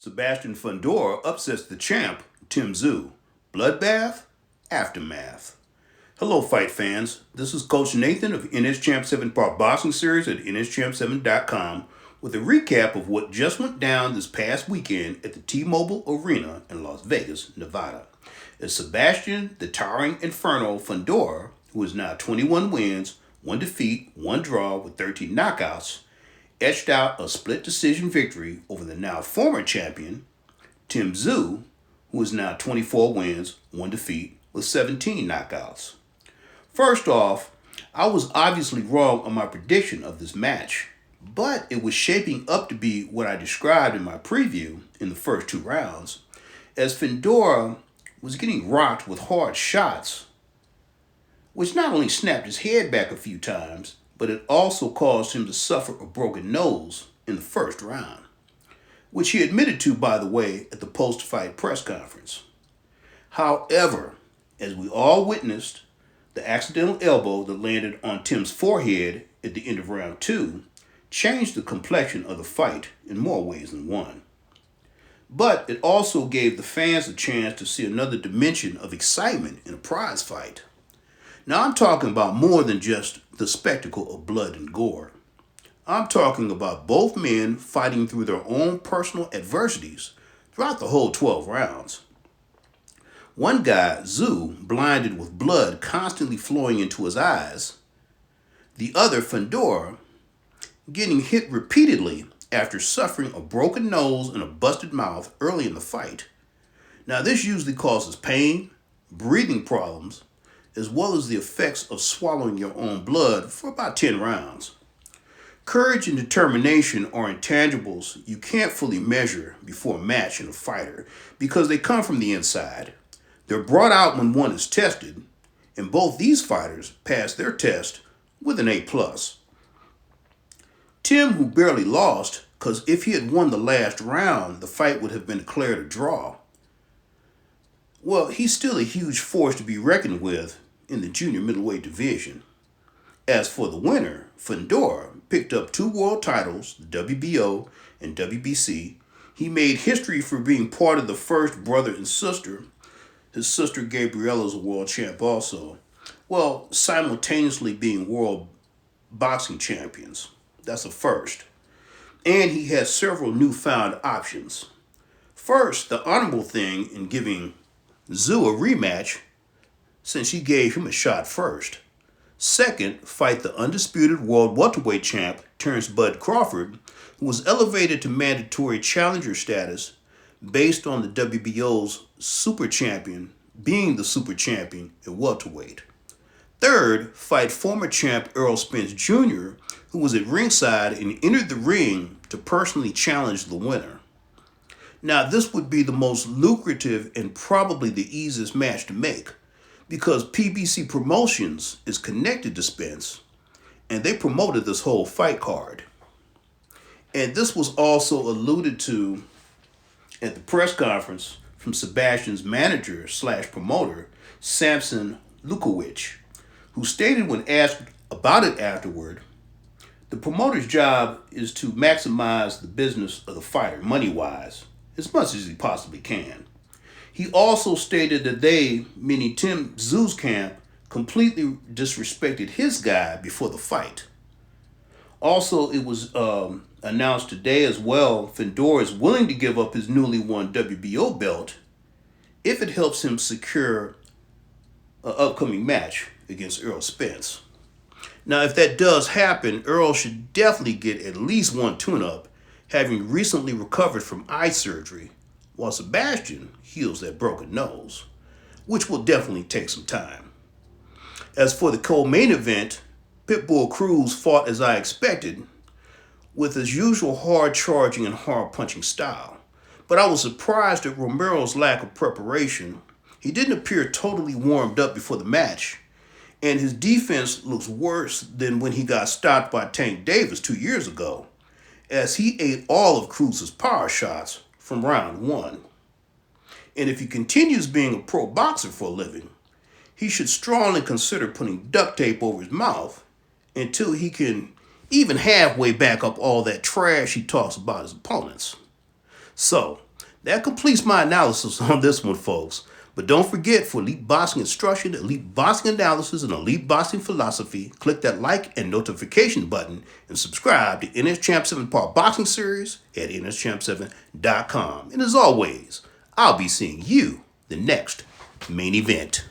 Sebastian Fundora upsets the champ, Tszyu. Bloodbath? Aftermath. Hello, fight fans. This is Coach Nathan of NS Champ 7 Part Boxing Series at nschamp7.com with a recap of what just went down this past weekend at the T-Mobile Arena in Las Vegas, Nevada. As Sebastian the Towering Inferno Fundora, who is now 21 wins, 1 defeat, 1 draw with 13 knockouts, etched out a split decision victory over the now former champion, Tszyu, who is now 24 wins, 1 defeat with 17 knockouts. First off, I was obviously wrong on my prediction of this match, but it was shaping up to be what I described in my preview in the first 2 rounds, as Fundora was getting rocked with hard shots, which not only snapped his head back a few times, but it also caused him to suffer a broken nose in the first round, which he admitted to, by the way, at the post-fight press conference. However, as we all witnessed, the accidental elbow that landed on Tim's forehead at the end of round 2 changed the complexion of the fight in more ways than one. But it also gave the fans a chance to see another dimension of excitement in a prize fight. Now, I'm talking about more than just the spectacle of blood and gore. I'm talking about both men fighting through their own personal adversities throughout the whole 12 rounds. One guy, Tszyu, blinded with blood constantly flowing into his eyes. The other, Fundora, getting hit repeatedly after suffering a broken nose and a busted mouth early in the fight. Now, this usually causes pain, breathing problems, as well as the effects of swallowing your own blood for about 10 rounds. Courage and determination are intangibles you can't fully measure before a match in a fighter because they come from the inside. They're brought out when one is tested, and both these fighters passed their test with an A+. Tim, who barely lost, because if he had won the last round, the fight would have been declared a draw. Well, he's still a huge force to be reckoned with in the junior middleweight division. As for the winner, Fundora picked up 2 world titles, the WBO and WBC. He made history for being part of the first brother and sister. His sister Gabriella's a world champ also. Well, simultaneously being world boxing champions. That's a first. And he has several newfound options. First, the honorable thing in giving Tszyu a rematch, since he gave him a shot first. Second, fight the undisputed world welterweight champ, Terrence Bud Crawford, who was elevated to mandatory challenger status based on the WBO's super champion being the super champion at welterweight. Third, fight former champ Errol Spence Jr., who was at ringside and entered the ring to personally challenge the winner. Now, this would be the most lucrative and probably the easiest match to make because PBC Promotions is connected to Spence, and they promoted this whole fight card. And this was also alluded to at the press conference from Sebastian's manager / promoter, Samson Lukowicz, who stated when asked about it afterward, the promoter's job is to maximize the business of the fighter money-wise as much as he possibly can. He also stated that they, meaning Tszyu's camp, completely disrespected his guy before the fight. Also, it was announced today as well, Fundora is willing to give up his newly won WBO belt if it helps him secure an upcoming match against Errol Spence. Now, if that does happen, Errol should definitely get at least 1 tune-up, having recently recovered from eye surgery, while Sebastian heals that broken nose, which will definitely take some time. As for the co-main event, Pitbull Cruz fought as I expected, with his usual hard-charging and hard-punching style. But I was surprised at Romero's lack of preparation. He didn't appear totally warmed up before the match, and his defense looks worse than when he got stopped by Tank Davis 2 years ago, as he ate all of Cruz's power shots from round 1. And if he continues being a pro boxer for a living, he should strongly consider putting duct tape over his mouth until he can even halfway back up all that trash he talks about his opponents. So, That completes my analysis on this one, folks. But don't forget, for elite boxing instruction, elite boxing analysis, and elite boxing philosophy, click that like and notification button and subscribe to NS Champ 7 Part Boxing Series at nschamp7.com. And as always, I'll be seeing you the next main event.